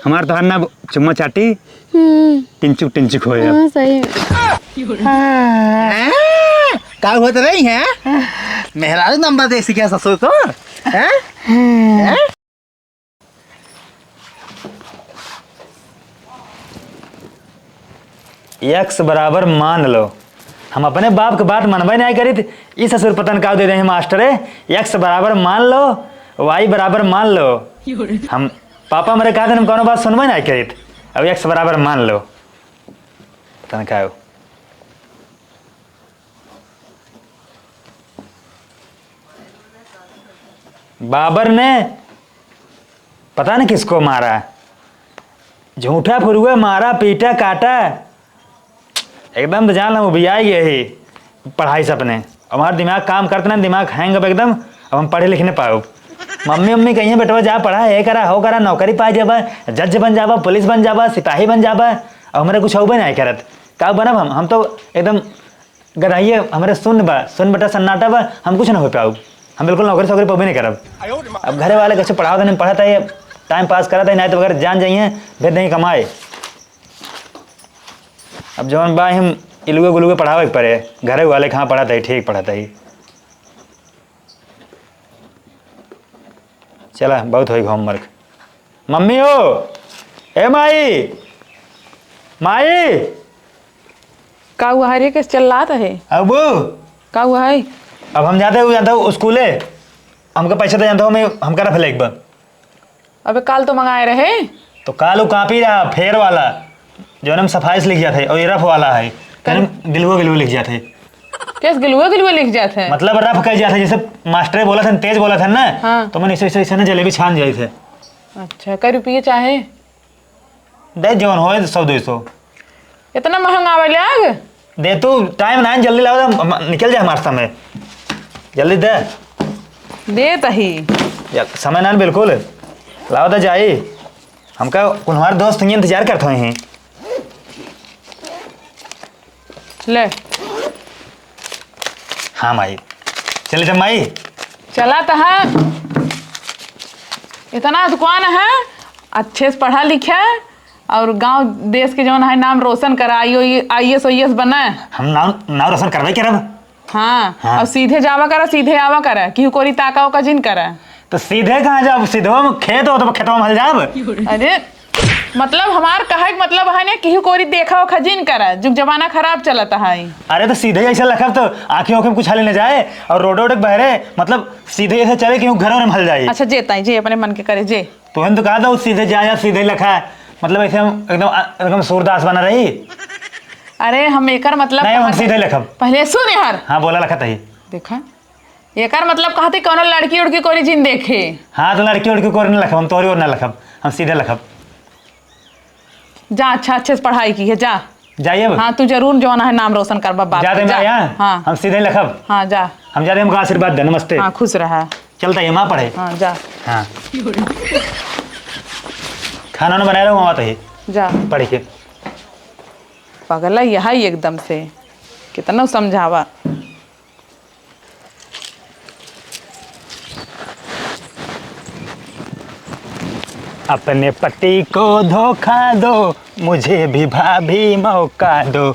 हमार तो ना चुम्मा चाटी टिंचुक टिंचुक हो हाँ, सही का होत रही है मेहरारू नंबर दे सी क्या ससुर को हैं? एक्स बराबर मान लो। हम अपने बाप के बात मनबे नहीं करी थी। इस ससुर पतन का दे रहे मास्टर एक्स बराबर मान लो वाई बराबर मान लो। हम पापा मेरे कहा थे हम कौन बात सुनबे नहीं करी थी। अब एक्स बराबर मान लो पतन का बाबर ने पता नहीं किसको मारा, झूठा फुरुआ मारा पीटा काटा एकदम तो जान लो वो भी आई ही पढ़ाई से अपने। हमारा दिमाग काम करते ना, दिमाग हैंग अब एकदम। अब हम पढ़े लिखने पाओ। मम्मी कहीं बेटवा जा पढ़ा ये करा हो करा नौकरी पा जाबा, जज बन जाबा, पुलिस बन जाबा, सिपाही बन जाबा। अब हमारे कुछ होबे नहीं करत का बनब हम तो एकदम गराइए हमारे सुन बटा सन्नाटा बा। हम कुछ ना हो पाओ, हम बिल्कुल नौकरी सौकरी पबे नहीं करब। अब घरे वाले कैसे पढ़ाओ नहीं पढ़ाता है, टाइम पास कराता है, नहीं तो अगर जान जाइए भेज नहीं कमाए। अब जौन बा हम इलुए गुलुए पढ़ावे के पड़े, घरे वाले कहाँ पढ़ाता है, ठीक पढ़ाता है। चला बहुत हुई होमवर्क। मम्मी हो ए माई माई का हुआ है रे? कैसे चल रहा है? अब का हुआ है? अब हम जाते हो स्कूले, हमका पैसा तो जानता हूँ मैं, हम करा फिर एक बार। अबे काल तो मंगाए रहे तो कालू कापी रहा फेर वाला जो हम सफाई से लिख जाते और ये रफ वाला है गिलुआ गिलुआ लिख जाते। कैसे गिलुआ गिलुआ लिख जाते हैं? मतलब रफ कह जाते जैसे मास्टर बोला था तेज बोला था ना। हाँ। तो मैंने ऐसे ऐसे ना जलेबी छान जाए थे। अच्छा कई रुपये चाहे? दे जौन हो 100-200 इतना महंगा वाले आग दे तू। टाइम ना जल्दी लाओ निकल जाए हमारे समय, जल्दी दे दे तही समय ना बिल्कुल लाओ तो जाए। हमका हमारे दोस्त इंतजार करते हैं। ले हाँ माई चले जब माई चला तो है। इतना दुकान है, अच्छे से पढ़ा लिखा और गांव देश के जौन है नाम रोशन करा, IAS बना। हम नाम रोशन करवाई क्या रब? हाँ, हाँ। और सीधे जावा करा, सीधे आवा करा, क्यों कोरी ताका का जिन करा। तो सीधे कहाँ जाब? सीधो में खेत हो तो खेतों में हल जाब। अरे मतलब हमार कहे मतलब है ना कि कोरी देखा हो खजिन करा, जुग जमाना खराब चलता है। अरे तो सीधे ऐसा लखब तो आँखें ओखे में कुछ हल न जाए और रोड वोड बहरे, मतलब सीधे ऐसे चले कि घरों में हल जाए। अच्छा जेता है जे अपने मन के करे जे तो हम तो कहा था सीधे जा सीधे लखा है, मतलब ऐसे हम एकदम सूरदास बना रही। अरे हम एकर मतलब नहीं हम सीधे लखब। पहले सुन यार। हाँ बोला लखा ही देखा एकर मतलब कहते कौन लड़की उड़की कोरी जिन देखे। हाँ तो लड़की उड़की को न लखब, हम तोरी और न लखब, हम सीधे लखब। जा अच्छा अच्छे से पढ़ाई की है जा जाइए। हाँ तू जरूर जो है नाम रोशन कर बाप जाते जा। यहाँ हाँ हम सीधे लखब। हाँ जा हम जाते हमको आशीर्वाद दे। नमस्ते। हाँ खुश रहा। चलता है माँ पढ़े। हाँ जा हाँ खाना ना बना रहा हूँ तो ही जा पढ़ के। पगल यह एकदम से कितना समझावा। अपने पति को धोखा दो, मुझे भी भाभी मौका दो।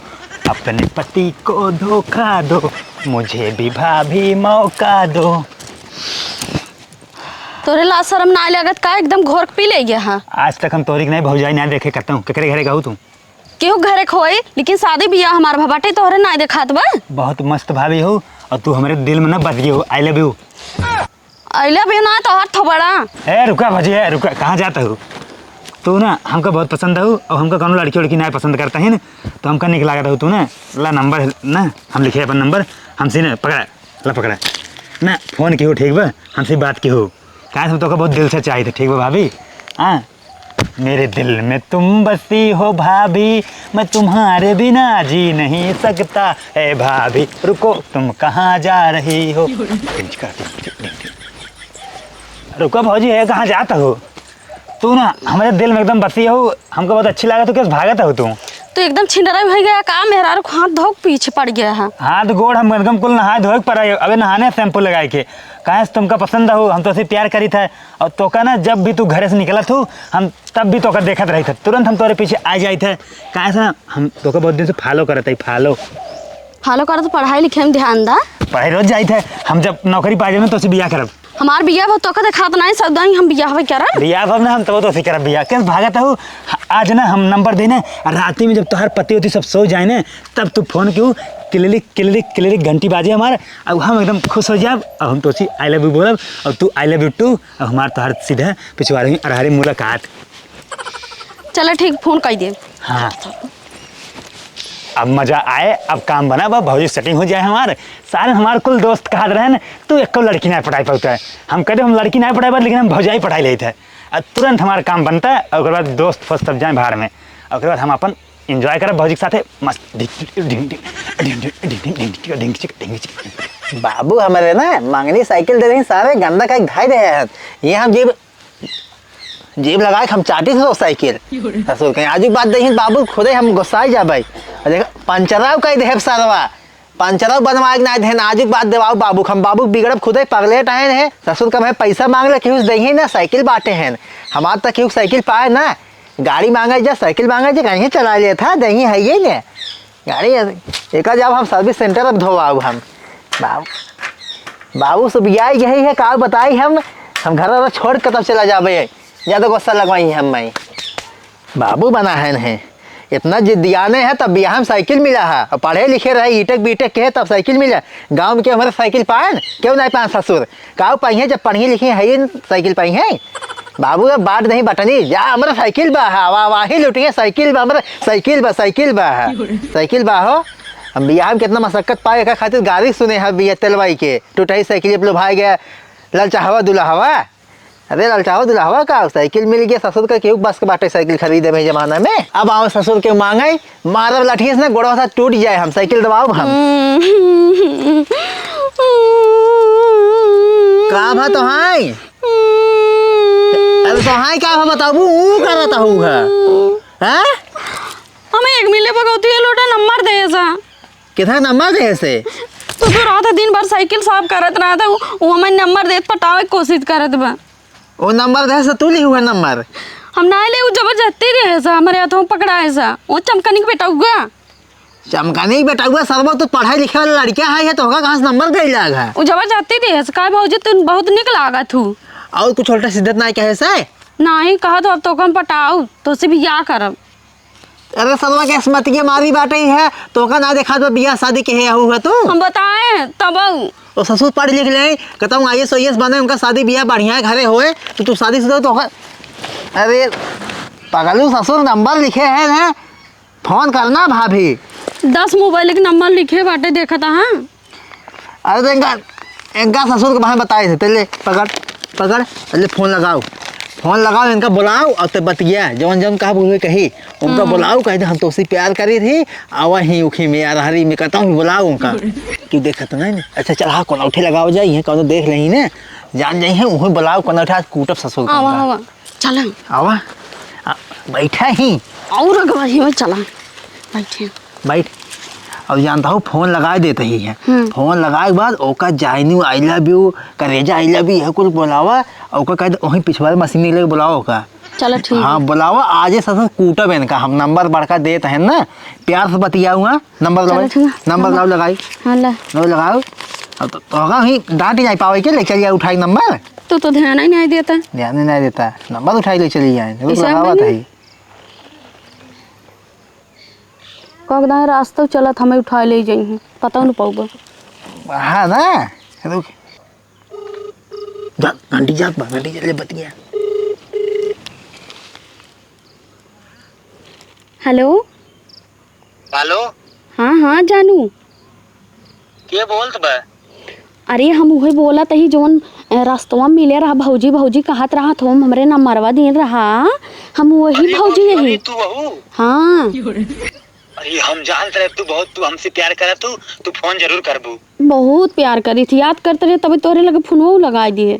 अपने पति को धोखा दो, मुझे भी भाभी मौका दो। तोरे ला शर्म ना लगत का? एकदम घोर पी ले गया। हाँ आज तक हम तोरी नहीं भौजाई नहीं देखे करता हूँ। केकरे घरे कहू तू? केहू घरे खोई, लेकिन शादी बियाह हमार भबाटे तोहरे ना दिखात बा। बहुत मस्त भाभी हो और तू हमारे दिल में ना बच गई हो। आई लव यू। अइले भी ना तो हाथ थोबड़ा। ए रुका भजी है रुका, कहाँ जाता हो तू? ना हमको बहुत पसंद हो और हमको कौन लड़की उड़की नहीं पसंद करता है ना, तो हमका निक लागत हो तू ना। ला नंबर ना हम लिखे अपन नंबर, हमसे ना पकड़ा ला पकड़ा ना फ़ोन की हो ठीक बा, हमसे बात की हो। कहाँ हम तो बहुत दिल से चाहिए थे ठीक बा भाभी। हाँ मेरे दिल में तुम बसी हो भाभी, मैं तुम्हारे बिना जी नहीं सकता है भाभी। रुको तुम कहाँ जा रही हो? रुको भौजी है कहाँ जाता हो तू? ना हमारे दिल में एकदम बसी हो, हमको बहुत अच्छी लगा। तो कैसे भागता हो तू? तो एकदम छिंडरा हो गया का मेहरारू को हाथ धोक पीछे पड़ गया है। हाथ गोड़ हम एकदम कुल नहाए धोए पर अबे नहाने शैम्पू लगाए के कहाँ से तुमका पसंद हो, हम तो ऐसे प्यार करी था। और तो का ना जब भी तू घरे से निकलत हो हम तब भी तो देखत रही थे, तुरंत हम तोरे पीछे आ जाए थे। कहाँ से ना हम तो बहुत दिन से फॉलो करते ही फॉलो कर तो पढ़ाई लिखे में ध्यान दा। पढ़ाई रोज जाए थे। हम जब नौकरी पा जाए तो उसे बिया करब। हमार बिया बहुत तो खात नहीं सब दाई हम बिया क्या रहा बिया अब ना हम तब तो करब बिया कैसे भागता हूँ। आज ना हम नंबर देने रात में जब तुम्हार पति होती सब सो जाए ना तब तू फोन क्यों क्लिक क्लिक क्लिक घंटी बाजे हमारे। अब हम एकदम खुश हो जाए। अब हम तो आई लव यू बोलब और तू आई लव यू टू। अब हमारे तो हर सीधा पिछवाड़े अरहरी मुलाकात। चलो ठीक फोन कर दे। हाँ अब मजा आए, अब काम बना बा भौजी सेटिंग हो जाए हमारे सारे हमारे कुल दोस्त कहा रहे न तू एक लड़की नहीं पढ़ाई पाता है। हम कहते हम लड़की नहीं पढ़ाई लेकिन हम भौजाई पढ़ाई लेते हैं। और तुरंत हमारा काम बनता है और बाद दोस्त फस्त सब जाए बाहर में और बाद हम अपन इंजॉय करब भौजी के साथ मस्त। बाबू हमारे ना मांगनी साइकिल दे रही सारे गंदा का धाई रहे हैं। ये हम जेब लगाए हम चाटी से साइकिल ससुर कहीं आज बात देखी बाबू खुदे हम गुस्सा जा भाई देखा पंचराव कही दे सारवा पंचराव बनवाए नहीं थे आज बात देवाओ बाबू हम बाबू बिगड़ब खुदे पगले टहन है। ससुर का भाई पैसा मांग ले क्यों दही ना साइकिल बांटे हैं हमार तक क्यों साइकिल पाए ना गाड़ी मांगा जा साइकिल मांगा जा कहीं चला लिया था दही है ये ना गाड़ी एक जब हम सर्विस सेंटर अब धोवाऊ हम बाबू सब यही है का बताई हम घर छोड़ कर तब चला जाबे ज़्यादा गुस्सा लगवाई हम मैं बाबू बना है इतना जिद्दियाने है तब बिहार में साइकिल मिला है और पढ़े लिखे रहे ईटेक बीटेक के है तब साइकिल मिला। गांव में क्या हमारे साइकिल पाए क्यों नहीं पाए ससुर काऊ पाई है जब पढ़ी लिखी है साइकिल पाई है। बाबू अब बात नहीं बटनी जा हमारा साइकिल बा है वाही लुटिए साइकिल बा हमारा साइकिल बा है साइकिल बा हो। हम बिहार में कितना मशक्कत पाए खातिर गाड़ी सुने है बिया तेलवाई के टूटाई साइकिल लो भाई गया ललचाहवा दुल्हवा। अरे ललचाओ दुल्हवा का साइकिल मिल गया ससुर का क्यों बस के बाटे साइकिल खरीदे भाई जमाना में। अब आओ ससुर के मांगे मारब लाठी से ना गोड़वा सा टूट जाए हम साइकिल दबाओ हम का भा तो हाय अरे तो हाय का बताबू करता हूँ हैं हमें एक मिले भगवती है लोटा नंबर दे सा कितना नंबर दे से तो रात दिन भर साइकिल साफ करत रहा था वो हमें नंबर देत पटावे की कोशिश करत बा वो नंबर दे से तू ली हुआ नंबर हम ना ले जबरदस्ती रहे सा हमारे हाथों पकड़ा है सा वो चमकनी के बेटा हुआ चमकानी बेटा हुआ सर्व तो पढ़ाई लिखे वाला लड़कियां है तो कहाँ से नंबर दे लगा वो जबरदस्ती रहे सा का भौजी तू बहुत निक लागा तू और कुछ उल्टा सिद्धत नहीं कहे से नहीं कहा तो अब तो कम पटाओ तो से भी क्या करब। अरे सर्वा के स्मृति के मारी बाटे है तो का ना देखा तो बियाह शादी के है हुआ तो हम बताएं तब और ससुर पढ़ लिख ले कहता हूँ IAS बने उनका शादी बियाह बढ़िया घरे होए तो तू शादी से तो अरे पगलू ससुर नंबर लिखे है ना फोन करना भाभी 10 मोबाइल के नंबर लिखे बाटे देखा था। हाँ अरे तो इनका ससुर के बारे बताए थे पहले पकड़ पहले फोन लगाओ इनका बुलाओ और तो बतिया जवन कहा बोले कही उनका बुलाओ कहे हम तो उसी प्यार करी थी आवा ही उखी में अरहरी में कहता हूँ बुलाओ उनका क्यों देखा तो नहीं। अच्छा चल हाँ कोनौठे लगाओ जाइए कौन देख रही ने जान जाइए वहीं बुलाओ कोनौठा कूटब ससुर आवा चल आवा बैठा ही और अगवाही में चला बैठ अब जानता हूँ फोन लगा देते ही है फोन लगाए के बाद ओका जाइनी आई लव यू करेजा आई लव यू है कुछ बुलावा ओका कह वहीं पिछवाड़े मशीन लेके बुलाओ ओका चलो ठीक हाँ बुलावा आज ससुर कूटब इनका हम नंबर बढ़का देते हैं ना प्यार से बतियाऊँगा नंबर लाओ लगाई लगाओ अब तो ही डांट नहीं पावे के ले चलिए उठाई नंबर तो ध्यान ही नहीं देता नंबर उठाई ले चली जाए कगदा रास्ता चलत हमें उठा ले जाइए पता नहीं पाऊगा। हाँ ना घंटी जात चले बतिया। हेलो हाँ जानू के बोलत बा। अरे हम वही बोला तही जौन रास्तवा मिले रहा भौजी कहत रहा तो हमरे नंबरवा दिए रहा हम वही भौजी यही हाँ। अरे हम जानते रहे तू हमसे प्यार करे तू फोन जरूर करबू। बहुत प्यार करी थी याद करते रहे तभी तोरे लगे फोनवा लगा दिए।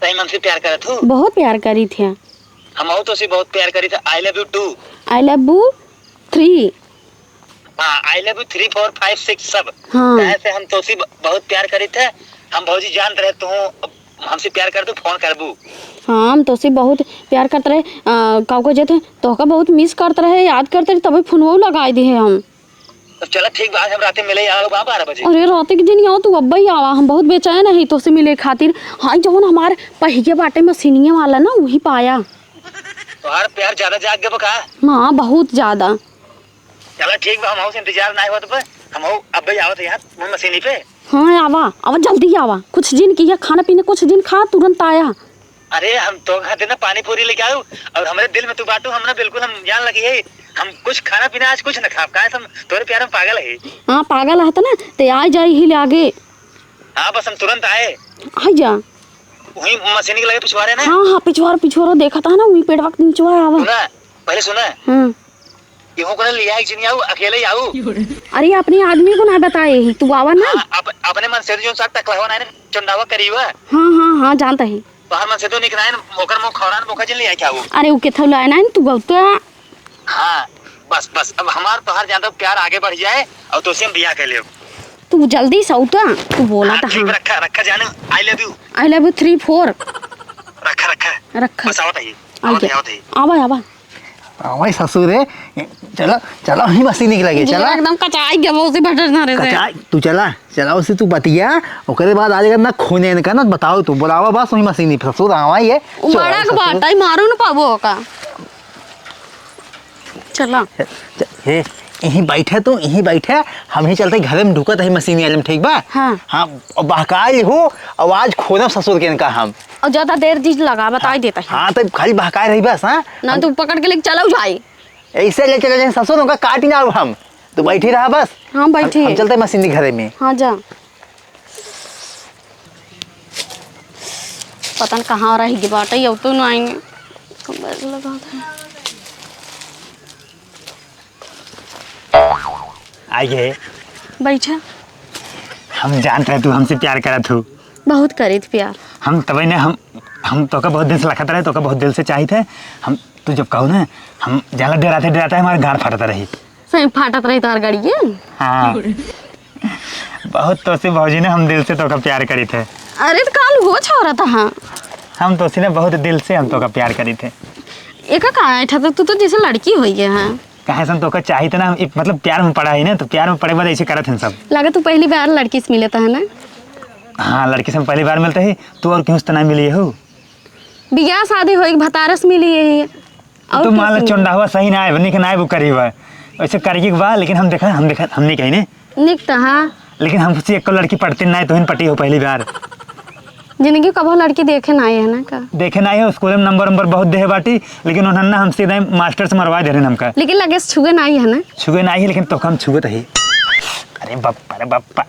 सही में हमसे प्यार करे तू बहुत प्यार करी थी हम तो से बहुत प्यार करी थी। I love you too I love you 3। हाँ आई लव यू 3 4 5 6 सब। हाँ। ऐसे हम तो बहुत प्यार करी थे। हम भौजी जान रहे तो हमसे प्यार कर दो फोन करबू। हाँ हम तोसे बहुत प्यार करते रहे, काको जेते तोहका बहुत मिस करते रहे, याद करते रहे, तभी फोनवा लगाई दी है हम। तो चलो ठीक बात, हम रात में मिले यार 12 बजे। अरे रात के दिन आओ तू अब ही आवा, हम बहुत बेचैन है तोसे मिले खातिर। हाँ जवन हमारे पहिए बाटे मशीनिया वाला ना वही पाया। तुम्हारा प्यार ज्यादा जाग गया बका। हाँ बहुत ज्यादा। चलो ठीक बा, हम इंतजार ना हो तो हम अब ही आवत यहाँ मशीनी पे। हाँ आवा आवा जल्दी आवा, कुछ दिन किया खाना पीने, कुछ दिन खा तुरंत आया। अरे हम तो खाते ना पानी पूरी लेके आऊ और हमारे दिल में तू बाटू, हम ना बिल्कुल हम जान लगी है हम कुछ खाना पीना आज कुछ न खा काहे हम तोरे प्यार में पागल है। हाँ पागल है ना ते आ जाई ही आगे। हाँ बस हम तुरंत आए। आ जा वही मशीनी के लगे पिछवाड़े ना। हाँ हाँ पिछवाड़ा देखा था ना वही पेड़ वक्त नीचवा आवा। सुना पहले सुना हाँ इहो को लिया एक जनी आऊ अकेले आऊ। अरे अपने आदमी को ना बताए ही तू आवा ना। अपने मन से जो साथ तकलवा ना चंदावा करीवा। हाँ हाँ हाँ जानता है। बाहर मन से तो निकनाइन मोकर मो खौरान मोका जन लिया क्या वो। अरे वो केथौ लाए ना तू गौता। हाँ बस बस अब हमार तोहार जानता प्यार आगे बढ़ जाए और तो से हम बियाह कर ले। तू जल्दी सौता तू बोला था। ठीक रखा रखा जाने आई लव यू 3 4 रखा रखा रखा। बस आवत है आवा आवा वही ससुर है। चलो चलो वही मशीन निकलेगी। चला एकदम कचाई गया वो से बटर ना रे। कचाई तू चला उसे तू बतिया ओकरे बाद आ जाएगा ना खोने का ना बताओ तू बुलावा बस वही मशीन ससुर आवा ये बड़ा का बाटा ही मारो ना पाबो का। चला हे यहीं बैठे तो यहीं बैठे हम ही चलते घर में ढुकत है मशीन वाले में ठीक बा। हाँ हाँ बहकाई हो आवाज खोना ससुर के इनका हम और ज्यादा देर चीज लगा बताई देता है। हाँ तो खाली बहकाए रही बस। हाँ ना तू पकड़ के लेके चलो जाए ऐसे ले चले जाए ससुर उनका काट ना हम तो बैठी रहा बस। हाँ बैठी हम चलते मशीन घरे में। हाँ जा पता नहीं कहाँ रहेगी बाटा ये तो ना आएंगे लगा था। आइए बैठा हम जानते रहे तू हमसे प्यार करा तू बहुत करी थी प्यार हम तभी ने हम तो का बहुत दिल से लखत रहे तो का बहुत दिल से चाहिए थे हम तू जब कहो ना हम ज्यादा डराते हमारे गाँड फटता रही। सही फाटत रही तार गाड़ी है। हाँ बहुत तो से भौजी ने हम दिल से तो का प्यार करी थे। अरे तो काल हो छोरा था। हाँ हम तो ने बहुत दिल से हम तो का प्यार करी थे। एक कहाँ था तू तो जैसे लड़की हुई है। हाँ कहे सन तो का चाहिए था ना मतलब प्यार में पढ़ा ही ना तो प्यार में पढ़े बाद ऐसे करत हैं सब। लगा तू पहली बार लड़की से मिले था है ना। हाँ लड़की से हम पहली बार मिलते ही तू और क्यों तना मिली हो बियाह शादी हो भतारस मिली है तो मान लो चंडा हुआ सही ना आए ना आए वो करी हुआ वैसे करिए के बाद लेकिन हम देखा हमने कही ने निकता। हाँ लेकिन हमसे एक लड़की पढ़ते ना तो पटी हो पहली बार जिंदगी कबो लड़की देखे ना है ना का देखे ना है स्कूल में नंबर बहुत दे बाटी लेकिन उन्होंने ना हमसे एकदम मास्टर से मरवा दे रहे हमका लेकिन लगे छुए ना है ना छुए ना ही लेकिन तो हम छुए तो ही। अरे बाप्पा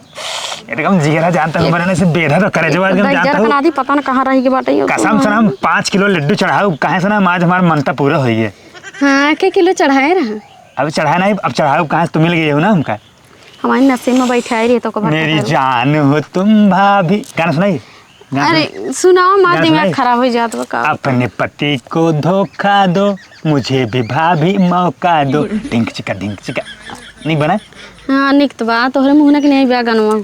एकदम जिगरा जानता हूँ मैंने से बेधा तो करे जवाब एकदम जानता हूँ पता ना कहाँ रही के बाटे कसम से हम 5 किलो लड्डू चढ़ाऊ कहाँ से ना आज हमारा मनता पूरा हो गया। हाँ के किलो चढ़ाए रहा अब चढ़ा नहीं अब चढ़ाऊ कहाँ से तुम मिल गई हो ना हमका हमारी नसीब में बैठे रही तो मेरी जान हो तुम भाभी गाना सुनाई। अरे सुनाओ माँ दिमाग खराब हो जाता का। अपने पति को धोखा दो मुझे भी भाभी मौका दो ढिंक चिका नहीं बना। हाँ निकत बा तोहरे मुँह ना कि नहीं ब्याह गनवा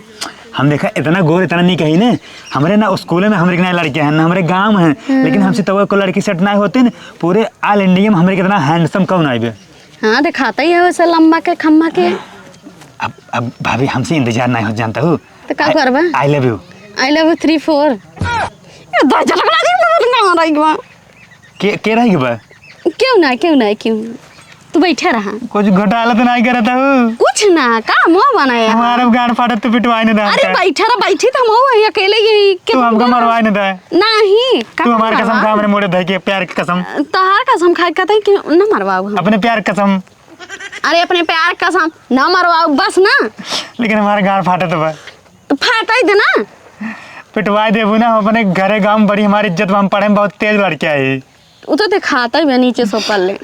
हम देखा इतना गोर इतना नहीं कही ने हमारे ना स्कूल में हमारे लड़के हैं ना हमारे गांव हैं लेकिन हमसे तो कोई लड़की सेट ना होते न पूरे ऑल इंडिया में हमारे कितना हैंडसम कौन आए। हाँ दिखाता ही है वैसे लंबा के खम्मा के। अब भाभी हमसे इंतजार नहीं हो जानता हूँ तो क्या करबा। आई लव यू 3 4 के रहेगी बा क्यों ना तू बैठे रहा कुछ घोटाला तो नहीं करता हूँ कुछ ना का मुँह बनाया हमारा गाड़ फाटत तो पिटवाई नहीं अरे बैठी था मुँह अकेले ही तू हमको मरवाई नहीं दे नहीं तू हमारे कसम खा हमारे मोड़े धई के प्यार की कसम तोहार कसम खाए कहते कि ना मरवाओ अपने प्यार कसम। अरे अपने प्यार कसम ना मरवाओ बस ना लेकिन हमारे गाड़ फाटे तो फाटा ही दे ना पिटवाई देबू ना हम अपने घरे गाँव में बड़ी हमारी इज्जत हम पढ़े में बहुत तेज लड़के आई वो तो दिखाता ही नीचे सो पल्ले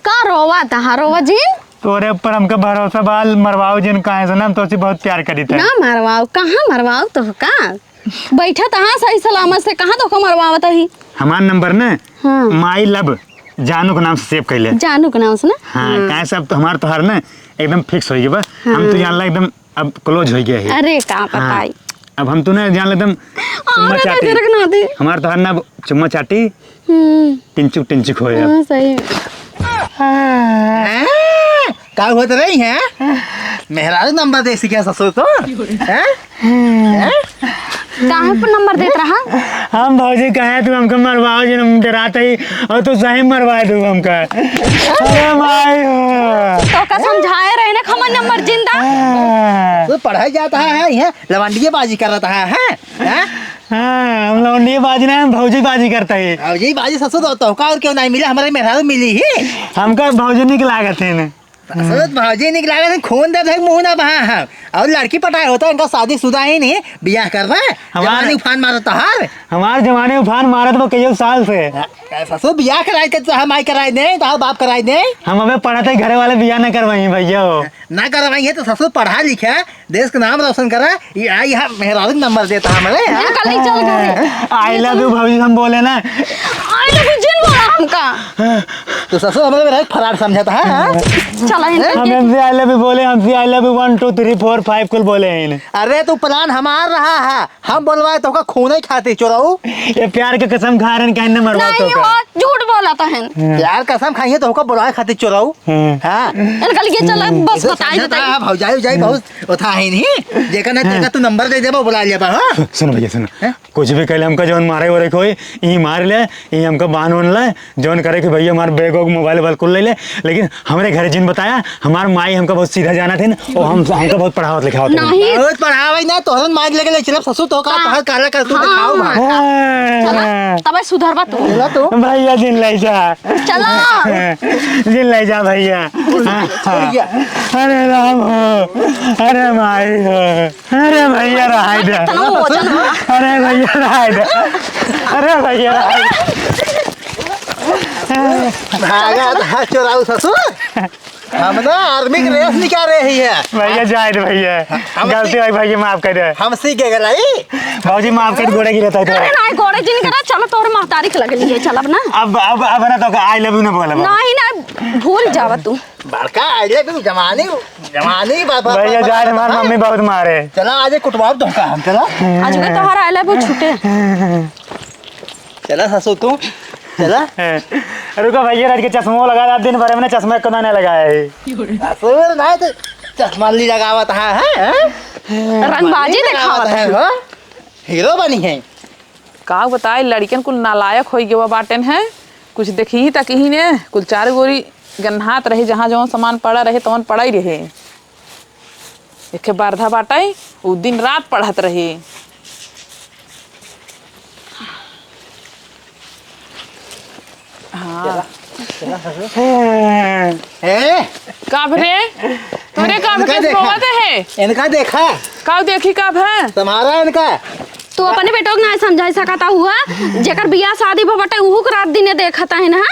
का रोवा था रोवा जी तोरे ऊपर हमका भरोसा बाल मरवाओ जिन कहे से ना हम तो बहुत प्यार करी थे ना मरवाओ कहाँ मरवाओ तो का बैठा तहाँ सही सलामत से कहाँ तो को मरवावत ही। हमारा नंबर ना हाँ माई लव जानू के नाम से सेव कर ले। जानू के नाम से ना। हाँ काहे से अब तो हमार तोहार ना एकदम फिक्स हो गया बा। हम तो जानला एकदम अब क्लोज हो गया है। अरे का बताई। अब हम तो ना जान ले एकदम चुम्मा चाटी। रखना दे। हमार तोहार ना चुम्मा चाटी टिंचुक टिंचुक हो गया। हाँ सही। का होत रही है मेहरारू नंबर दे सिखे ससुर को हैं? काहे पर नंबर देत रहा? हम भौजी कहे तू हमको मरवाओ जी हम डराते ही और तू सही मरवा दू हमका। अरे माई हो। तो का समझाए रहे ना खमन नंबर जिंदा। तो पढ़ाई जाता है ये लवंडिये बाजी कर रहा है हैं? हाँ हम लौंडी बाजी ना हम भौजी बाजी करते ही। अब यही बाजी ससुर होता हो का और क्यों नहीं मिला हमारे मेहरारू मिली ही हमका भौजी निक लागत है ना। ससुर भाजी निकला गया खून दे थे मुंह ना बहा है और लड़की पटाए होता है इनका शादी शुदा ही नहीं बियाह कर रहा है जवानी उफान मारता है हमारे जमाने उफान मारत वो कई साल से। ससुर बियाह कराए थे तो हम आई कराए दे तो बाप कराए दे हम अबे पढ़ाते घरे वाले बियाह न करवाई भैया हो। ना करवाइए तो ससुर पढ़ा लिखा देश का नाम रोशन करा ये आई मेहरारू नंबर देता हमारे कल नहीं चल घरे। आई लव यू भौजी हम बोले ना। आई लव यू जिन बोला हमका। तो ससुर हमारे मेरा फरार समझाता है चला हम हमसे आई लव यू बोले हमसे आई लव यू 1 2 3 4 5 कुल बोले हैं इन्हें। अरे तू प्लान हमार रहा है हम बोलवाए तो का खून ही खाती चोराऊ ये प्यार के कसम खा रहे हैं कहने मरवा तो नहीं हो झूठ बोला था है। यार कसम खाइए तो का बोलवाए खाती चोराऊ हाँ कल के चला बस बताई बताई। भौजाई उजाई बहुत उठा है नहीं देखा ना देखा तू नंबर दे देबो बुला लिया बा हां सुनो भैया सुनो कुछ भी कहले हमका जौन मारे वो कोई ई मार ले ई हमका बांध वन ले जौन करे कि भैया हमारे बैग और मोबाइल बिल्कुल ले ले लेकिन हमारे घर जिन बताया हमार माई हमका बहुत सीधा जाना थे और हमका बहुत पढ़ावत लिखावत नहीं बहुत पढ़ावे ना तोहरन मार लगे ले चल ससुर तो का तोहर काला कर तू दिखाओ भाई तब सुधरबा तू। चला तू भैया जिन ले जा चला जिन ले जा भैया। अरे राम हो अरे माई हो अरे भैया राय दे अरे भैया राय दे अरे भैया राय भागा था चोराऊ ससुर हम ना आर्मी की रेस निकाल रही है भैया जाए दे भैया गलती हुई भैया माफ कर दे हम सीख गए भौजी माफ कर गोड़े गिरता है अरे नहीं गोड़े जिन करा चलो तोर महतारी के लगे लिए चल अब ना। अब ना तो आई लव यू ना बोला नहीं ना भूल जावा तू। बड़का आइडिया तुम जमानी बाबा भैया जाए हमारी मम्मी बहुत मारे। चला आज कुटवाब धोखा हम चला आज के तोहर आइला वो छूटे। चला ससुर तू चला रुको भैया रात के चश्मा लगा दिन भर में चश्मा को ना लगाया है ससुर नहीं तो चश्मा ली लगावत है रंगबाजी दिखावत है हीरो बनी है का बताए लड़कियन कुल नालायक हो गए बाटन है कुछ देखी ही तक ही ने कुल चार गोरी गन्हात रहे जहाँ जहाँ सामान पड़ा रहे तवन पड़ा ही रहे एक बारधा बाटाई वो दिन रात पढ़त रहे। हाँ काभ रे तुमने काभ के सोवत है इनका देखा काव देखी काभ है तुम्हारा इनका तू अपने बेटो के ना समझा सकता हुआ जेकर बियाह शादी भटे उहू के रात दिन देखता है ना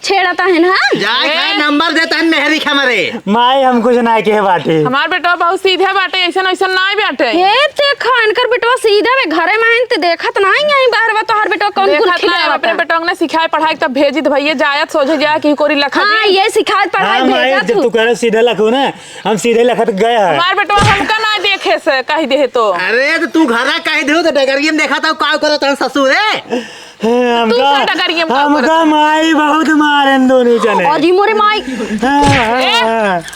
छेड़ता है ना जाए नंबर देता है मेहरी खमरे माई हम कुछ ना के बाटे हमार बेटा बहुत सीधे बाटे ऐसा ऐसा ना बाटे ये देखा इनकर बेटवा सीधा वे घरे में हैं ते देखत नहीं यहीं बाहर बा तोहर बेटवा कौन कुल खिलावत अपने बेटा ने सिखाए पढ़ाई तब भेजी भैया जायत सोझे जा कि कोरी लखा हां ये सिखात पढ़ाई हाँ माई भेजा जब तू कह रहे सीधे लखो ना हम सीधे लखत गए हैं। हमार बेटा हमका ना देखे से कह दे तो अरे तो तू घरा कह दे तो डगरियम देखा था का करो तन ससुर है हमका माई बहुत मारे दोनों चले और जी मोरे माई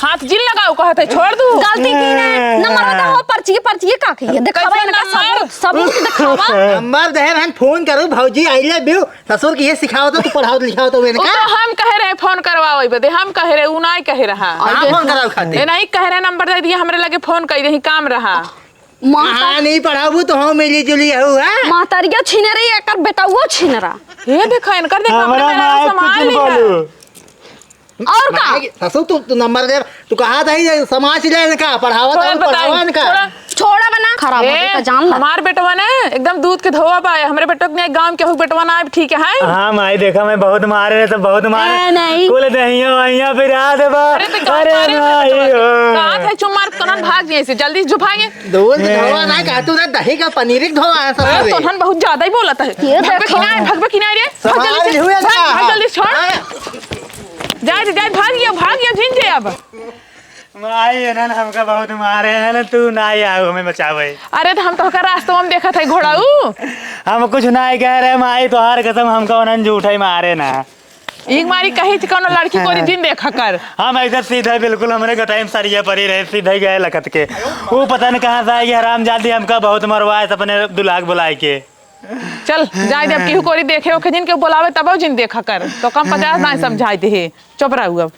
हाथ जिल लगाओ कहते छोड़ दू गलती की ने नंबर बता हो पर्ची का की दिखावा इनका सबूत दिखावा नंबर दे हम फोन करो भौजी आई लव यू ससुर की ये सिखाओ तो तू पढ़ाओ लिखाओ तो इनका हम कह रहे फोन करवाओ बदे हम कह रहे उ नहीं कह रहा फोन कराओ खाते नहीं कह रहे नंबर दे दिए हमरे लगे फोन कर दे काम रहा हाँ नहीं पढ़ाबू तो हम मिली जुली हुआ मातारिया छीने रही एकर बेटा वो छीन रहा ये देखा इनकर देखा हमारा माई कुछ बोलू और का ससुर तू नंबर दे, तू कहा था ही समाज ले का पढ़ावा थोड़ा था पढ़ावा बताई, का। थोड़ा छोड़ा बना खराब हो गया जान ला हमार बेटवा ने एकदम दूध के धोआ पाए, हमारे बेटो के गांव के हो बेटवा ना आए, ठीक है। हाँ माई देखा मैं बहुत मारे रहे तो बहुत मारे नहीं कुल दहिया वहिया फिरा दे बा। अरे तो कहाँ अरे मारे माई हो। कहाँ थे चुमार कनन भाग गए, जल्दी झुपाएंगे। दूध धोवा ना का तू ना दही का पनीर धोवा है सब तो हन बहुत ज्यादा ही बोला था। ये देखो। भगवे किनारे रे, भाग समाज जल्दी से, हुए का। भाग जल्दी से छोड़, जाए भाग गया झिन जे अब। माई है ना हमका बहुत मारे है ना, तू ना ही आओ हमें बचावे। अरे तो हम तो का रास्ता में देखा था घोड़ाऊ, हम कुछ ना ही कह रहे माई, तो हर कसम हमका उन्हें झूठा ही मारे ना। एक मारी कही थी कौन लड़की को दिन देखा कर। हम ऐसा सीधा बिल्कुल हमारे गटाई में सरिया परी रहे, सीधा ही गए लखत के। वो पता नहीं कहाँ से आएगी हराम जादी, हमका बहुत मरवाए अपने दुलाक बुलाए के। चल जाए जब केहू कोरी देखे ओके जिन के बुलावे तब जिन देखा कर, तो कम 50 ना समझाई दे, चुप रहू अब।